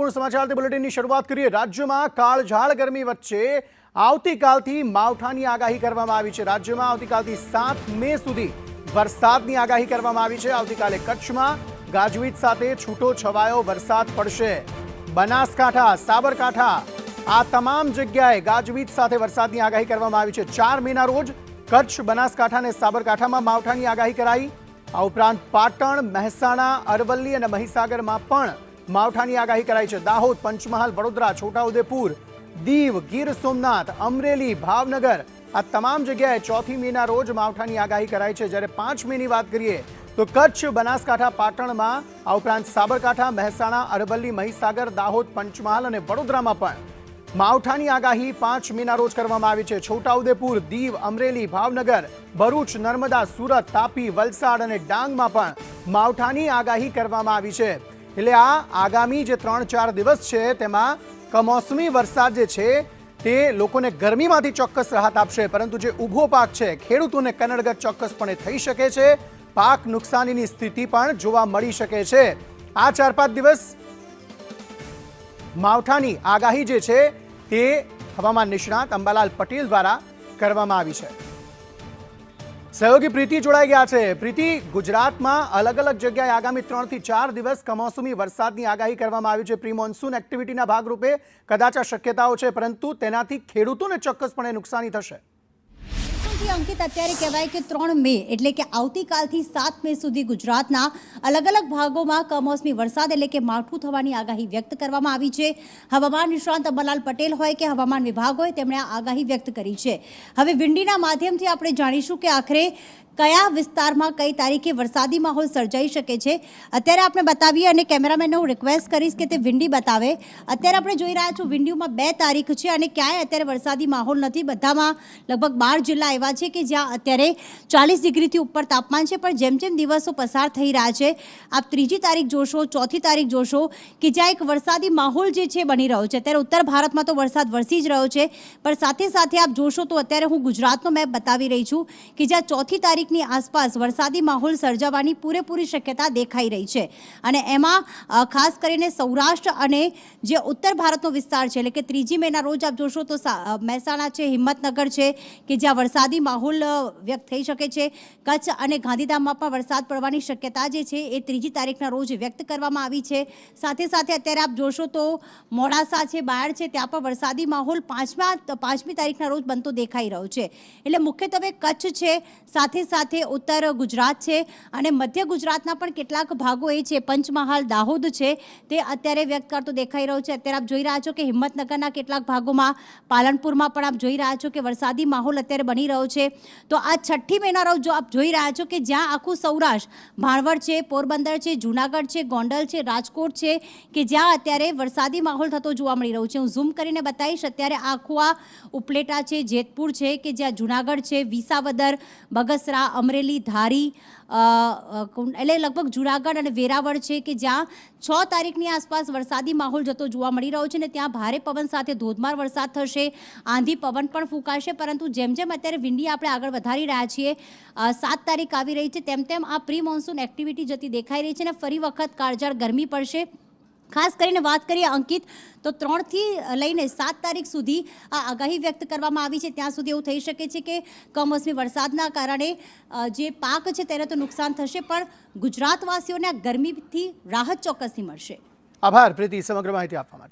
મહત્વપૂર્ણ સમાચારથી બુલેટિનની શરૂઆત કરીએ। રાજ્યમાં કાળઝાળ ગરમી વચ્ચે આવતીકાલથી માવઠાની આગાહી કરવામાં આવી છે। રાજ્યમાં આવતીકાલથી 7 મે સુધી વરસાદની આગાહી કરવામાં આવી છે। આવતીકાલે કચ્છમાં ગાજવીજ સાથે છૂટો છવાયો વરસાદ પડશે। બનાસકાંઠા, સાબરકાંઠા આ તમામ જગ્યાએ ગાજવીજ સાથે વરસાદની આગાહી કરવામાં આવી છે। 4 મેના રોજ કચ્છ, બનાસકાંઠા અને સાબરકાંઠામાં માવઠાની આગાહી કરાઈ। આ ઉપરાંત પાટણ, મહેસાણા, અરવલ્લી અને મહીસાગરમાં પણ માવઠાની આગાહી કરાઈ છે। દાહોદ, પંચમહાલ, વડોદરા, છોટાઉદેપુર, દીવ, ગીર સોમનાથ, અમરેલી, ભાવનગર આ તમામ જગ્યાએ 4 મેના રોજ માવઠાની આગાહી કરાઈ છે। જ્યારે 5 મેની વાત કરીએ તો કચ્છ, બનાસકાંઠા, પાટણમાં આ ઉપરાંત સાબરકાંઠા, મહેસાણા, અરવલ્લી, મહીસાગર, દાહોદ, પંચમહાલ અને વડોદરામાં પણ માવઠાની આગાહી 5 મેના રોજ કરવામાં આવી છે। છોટાઉદેપુર, દીવ, અમરેલી, ભાવનગર, ભરૂચ, નર્મદા, સુરત, તાપી, વલસાડ અને ડાંગમાં પણ માવઠાની આગાહી કરવામાં આવી છે। એટલે આ આગામી જે 3-4 દિવસ છે તેમાં કમોસમી વરસાદ જે છે તે લોકોને ગરમીમાંથી ચોક્કસ રાહત આપશે, પરંતુ જે ઊભો પાક છે ખેડૂતોને કનડગત ચોક્કસપણે થઈ શકે છે। પાક નુકસાનીની સ્થિતિ પણ જોવા મળી શકે છે। આ 4-5 દિવસ માવઠાની આગાહી જે છે તે હવામાન નિષ્ણાત અંબાલાલ પટેલ દ્વારા કરવામાં આવી છે। સહયોગી પ્રીતિ જોડાઈ ગયા છે। પ્રીતિ, ગુજરાતમાં અલગ અલગ જગ્યાએ આગામી 3 થી 4 દિવસ કમોસમી વરસાદની આગાહી કરવામાં આવી છે। પ્રી મોન્સૂન એક્ટિવિટીના ભાગરૂપે કદાચ આ શક્યતાઓ છે, પરંતુ તેનાથી ખેડૂતોને ચોક્કસપણે નુકસાની થશે। અંકિત, અત્યારે કહેવાય કે 3 મે એટલે કે આવતીકાલથી 7 મે સુધી ગુજરાતના અલગ અલગ ભાગોમાં કમોસમી વરસાદ એટલે કે માવઠું થવાની આગાહી વ્યક્ત કરવામાં આવી છે। હવામાન નિષ્ણાત અંબાલાલ પટેલ હોય કે હવામાન વિભાગ હોય, તેમણે આ આગાહી વ્યક્ત કરી છે। હવે વિંડીના માધ્યમથી આપણે જાણીશું કે આખરે કયા વિસ્તારમાં કઈ તારીખે વરસાદી માહોલ સર્જાઈ શકે છે। અત્યારે આપણે બતાવીએ અને કેમેરામેનને હું રિક્વેસ્ટ કરીશ કે તે વિંડી બતાવે। અત્યારે આપણે જોઈ રહ્યા છો વિંડીમાં 2 તારીખ છે અને ક્યાંય અત્યારે વરસાદી માહોલ નથી। બધામાં લગભગ 12 જિલ્લા એવા છે કે જ્યાં અત્યારે 40 ડિગ્રીથી ઉપર તાપમાન છે, પણ જેમ જેમ દિવસો પસાર થઈ રહ્યા છે આપ 3જી તારીખ જોશો, 4થી તારીખ જોશો કે જ્યાં એક વરસાદી માહોલ જે છે બની રહ્યો છે। અત્યારે ઉત્તર ભારતમાં તો વરસાદ વરસી જ રહ્યો છે, પણ સાથે સાથે આપ જોશો તો અત્યારે હું ગુજરાતનો મેપ બતાવી રહી છું કે જ્યાં 4થી તારીખ ની આસપાસ વરસાદી માહોલ સર્જાવાની પૂરેપૂરી શક્યતા દેખાઈ રહી છે। અને એમાં ખાસ કરીને સૌરાષ્ટ્ર અને જે ઉત્તર ભારતનો વિસ્તાર છે એટલે કે 3જી મેના રોજ આપ જોશો તો મહેસાણા છે, હિંમતનગર છે કે જ્યાં વરસાદી માહોલ વ્યક્ત થઈ શકે છે। કચ્છ અને ગાંધીધામમાં પણ વરસાદ પડવાની શક્યતા જે છે એ 3જી તારીખના રોજ વ્યક્ત કરવામાં આવી છે। સાથે સાથે અત્યારે આપ જોશો તો મોડાસા છે, બાયડ છે, ત્યાં પણ વરસાદી માહોલ 5મી તારીખના રોજ બનતો દેખાઈ રહ્યો છે। એટલે મુખ્યત્વે કચ્છ છે, સાથે ઉત્તર ગુજરાત છે અને મધ્ય ગુજરાતના પણ કેટલાક ભાગો એ છે, પંચમહાલ, દાહોદ છે, તે અત્યારે વ્યક્ત કરતો દેખાઈ રહ્યો છે। અત્યારે આપ જોઈ રહ્યા છો કે હિંમતનગરના કેટલાક ભાગોમાં, પાલનપુરમાં પણ આપ જોઈ રહ્યા છો કે વરસાદી માહોલ અત્યારે બની રહ્યો છે। તો આ 6ઠ્ઠી મેના રોજ જો આપ જોઈ રહ્યા છો કે જ્યાં આખું સૌરાષ્ટ્ર, ભાણવડ છે, પોરબંદર છે, જૂનાગઢ છે, ગોંડલ છે, રાજકોટ છે કે જ્યાં અત્યારે વરસાદી માહોલ થતો જોવા મળી રહ્યો છે। હું ઝૂમ કરીને બતાવીશ। અત્યારે આખું આ ઉપલેટા છે, જેતપુર છે કે જ્યાં જૂનાગઢ છે, વિસાવદર, બગસરા, અમરેલી, ધારી એટલે લગભગ જૂનાગઢ અને વેરાવળ છે કે જ્યાં 6 તારીખની આસપાસ વરસાદી માહોલ જતો જોવા મળી રહ્યો છે અને ત્યાં ભારે પવન સાથે ધોધમાર વરસાદ થશે, આંધી પવન પણ ફૂંકાશે। પરંતુ જેમ જેમ અત્યારે વિંડી આપણે આગળ વધારી રહ્યા છીએ, 7 તારીખ આવી રહી છે, તેમ તેમ આ પ્રી મોન્સૂન એક્ટિવિટી જતી દેખાઈ રહી છે અને ફરી વખત કાળઝાળ ગરમી પડશે। ખાસ કરીને વાત કરીએ અંકિત તો 3 થી લઈને 7 તારીખ સુધી આ આગાહી વ્યક્ત કરવામાં આવી છે। ત્યાં સુધી એવું થઈ શકે છે કે કમોસમી વરસાદના કારણે જે પાક છે તેને તો નુકસાન થશે, પણ ગુજરાતવાસીઓને આ ગરમીથી રાહત ચોક્કસથી મળશે। આભાર પ્રીતિ સમગ્ર માહિતી આપવા માટે।